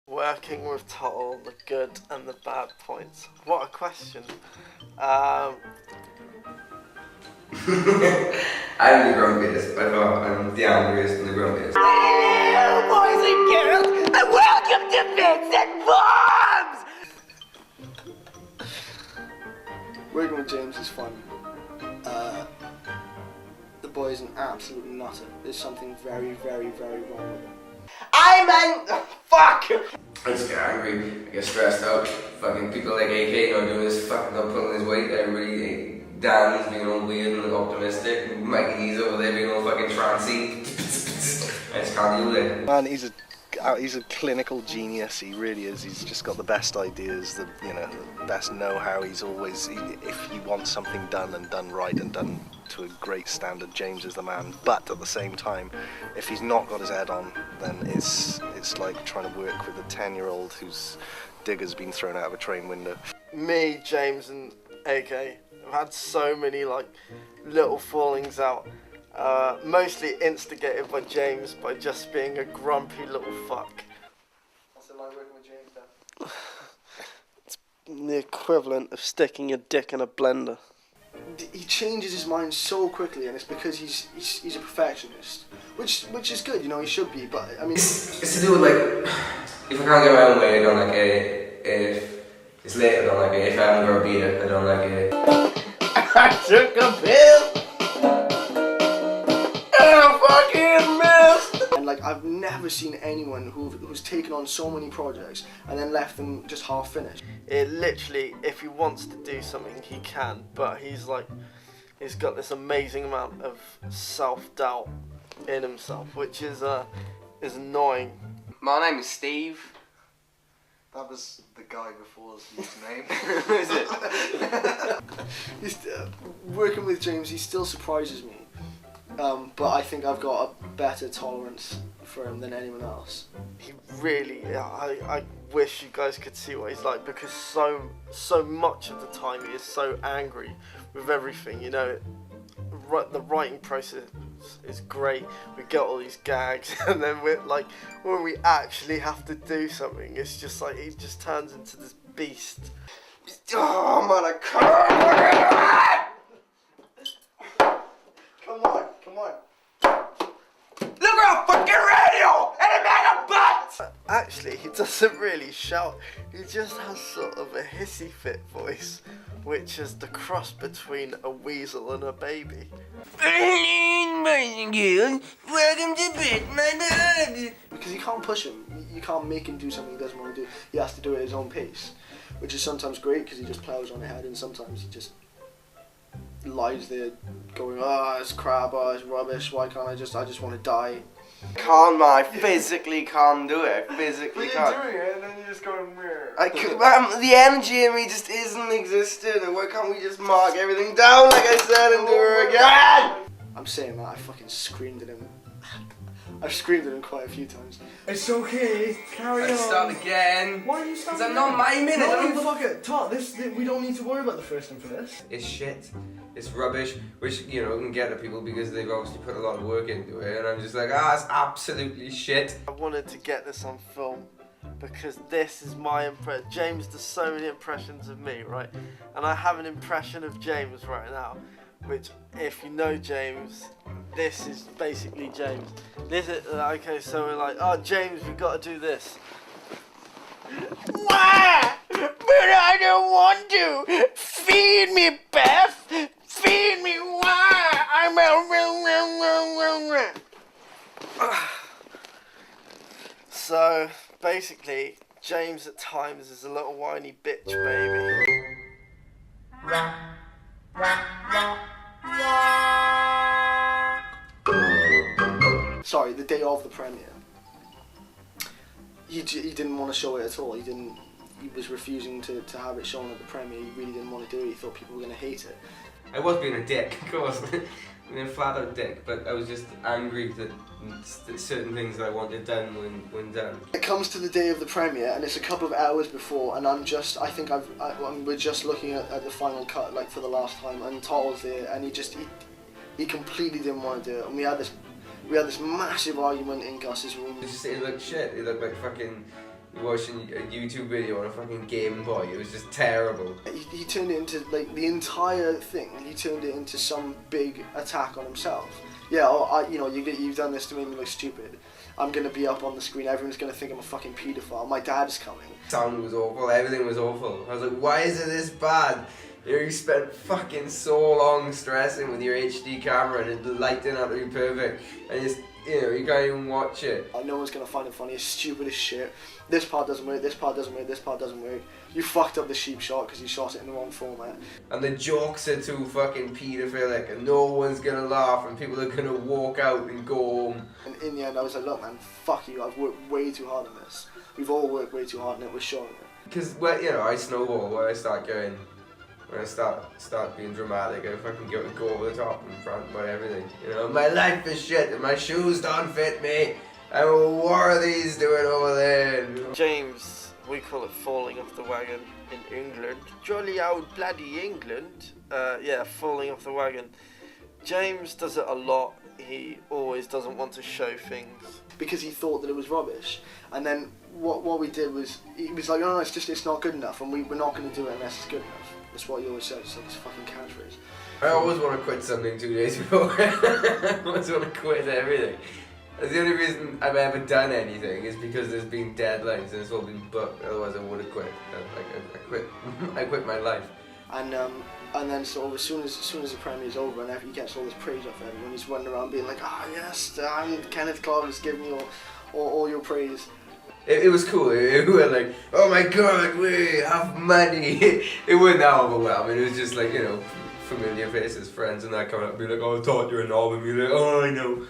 Working with Tottle, the good and the bad points. What a question. I'm the grumpiest, by far. I'm the angriest and the grumpiest. Hello, boys and girls, and welcome to Bits and Bombs! Working with James is fun. The boy is an absolute nutter. There's something very, very, very wrong with him. Fuck! I just get angry, I get stressed out. Fucking people like AK not doing this, fucking not pulling his weight. Everybody, Dan's being all weird and optimistic. Mikey D's over there being all fucking trancy. I just can't deal with it. Man, he's a clinical genius. He really is. He's just got the best ideas, the best know-how. If he wants something done and done right and done to a great standard, James is the man. But at the same time, if he's not got his head on, then it's like trying to work with a 10-year-old whose digger's been thrown out of a train window. Me, James and AK have had so many little fallings out. Mostly instigated by James by just being a grumpy little fuck. What's it like working with James then? It's the equivalent of sticking your dick in a blender. He changes his mind so quickly, and it's because he's a perfectionist, which is good, he should be. But I mean, It's to do with if I can't get my own way, I don't like it. If it's late, I don't like it. If I haven't got a beer, I don't like it. I took a pill! And I fucking missed! and I've never seen anyone who's taken on so many projects and then left them just half finished. It literally, if he wants to do something, he can. But he's got this amazing amount of self-doubt in himself, which is annoying. My name is Steve. That was the guy before his name. Is it? Working with James, he still surprises me. But I think I've got a better tolerance for him than anyone else. He really, I wish you guys could see what he's like, because so much of the time he is so angry with everything. The writing process is great. We get all these gags, and then when we actually have to do something, it's just he just turns into this beast. Oh man, I can't! Come on. Look at a fucking radio! And a bag of butts! Actually, he doesn't really shout. He just has sort of a hissy fit voice, which is the cross between a weasel and a baby. Welcome to Bits and Bombs! Because you can't push him. You can't make him do something he doesn't want to do. He has to do it at his own pace, which is sometimes great because he just plows on ahead, and sometimes he just lies there going, it's crap, it's rubbish, why can't I just want to die. Can't, man. I physically can't do it. I physically can't. Doing it and then you're just going, where? The energy in me just isn't existing. And why can't we just mark everything down like I said and do it again? I'm saying that, I fucking screamed at him. I've screamed at him quite a few times. It's okay, carry on. Let's start again. Why are you starting? Because I'm not miming it. No, fuck it. Todd, we don't need to worry about the first one for this. It's shit. It's rubbish, which, can get at people because they've obviously put a lot of work into it. And I'm just like, it's absolutely shit. I wanted to get this on film because this is my impression. James does so many impressions of me, right? And I have an impression of James right now, which, if you know James, this is basically James. This is, okay, so we're like, James, we've got to do this. Why? But I don't want to! Feed me, Beth! Feed me, why? I'm So, basically, James at times is a little whiny bitch baby. Sorry, the day of the premiere. He didn't want to show it at all. He was refusing to have it shown at the premiere. He really didn't want to do it. He thought people were going to hate it. I was being a dick, of course. being a flat out dick, but I was just angry that certain things that I wanted done when done. It comes to the day of the premiere, and it's a couple of hours before, and we're just looking at the final cut, for the last time, and Tottle's there, and he completely didn't want to do it, and we had this massive argument in Gus's room. It looked shit. It looked like fucking watching a YouTube video on a fucking Game Boy. It was just terrible. He turned it into, like, the entire thing. He turned it into some big attack on himself. Yeah, you've done this to make me look stupid. I'm gonna be up on the screen. Everyone's gonna think I'm a fucking paedophile. My dad's coming. Sound was awful. Everything was awful. I was like, why is it this bad? You spent fucking so long stressing with your HD camera and it lighting out to be perfect, and you can't even watch it. No one's gonna find it funny. It's stupid as shit. This part doesn't work. This part doesn't work. This part doesn't work. You fucked up the sheep shot because you shot it in the wrong format. And the jokes are too fucking paedophilic, and no one's gonna laugh, and people are gonna walk out and go home. And in the end, I was like, look, man, fuck you. I've worked way too hard on this. We've all worked way too hard, and it was showing it. Because I snowball where I start going. When I start being dramatic, I fucking go over the top and front about everything. My life is shit and my shoes don't fit me. And what are these doing over there? James, we call it falling off the wagon in England. Jolly old bloody England. Falling off the wagon. James does it a lot. He always doesn't want to show things. Because he thought that it was rubbish. And then what we did was, he was like, no, it's not good enough, and we're not going to do it unless it's good enough. That's what he always says. It's like his fucking catchphrase. I always want to quit something 2 days before. I always want to quit everything. That's the only reason I've ever done anything is because there's been deadlines and it's all been booked. Otherwise I would have quit. I quit. I quit my life. And then sort of as soon as the premiere's over and he gets all this praise off everyone, he's running around being like, yes, Kenneth Clarke's giving me all your praise. It was cool. We were like, oh my god, we have money. It wasn't that overwhelming. It was just like, familiar faces, friends and that coming up and be like, oh, I thought you were an album. You're like, oh, I know.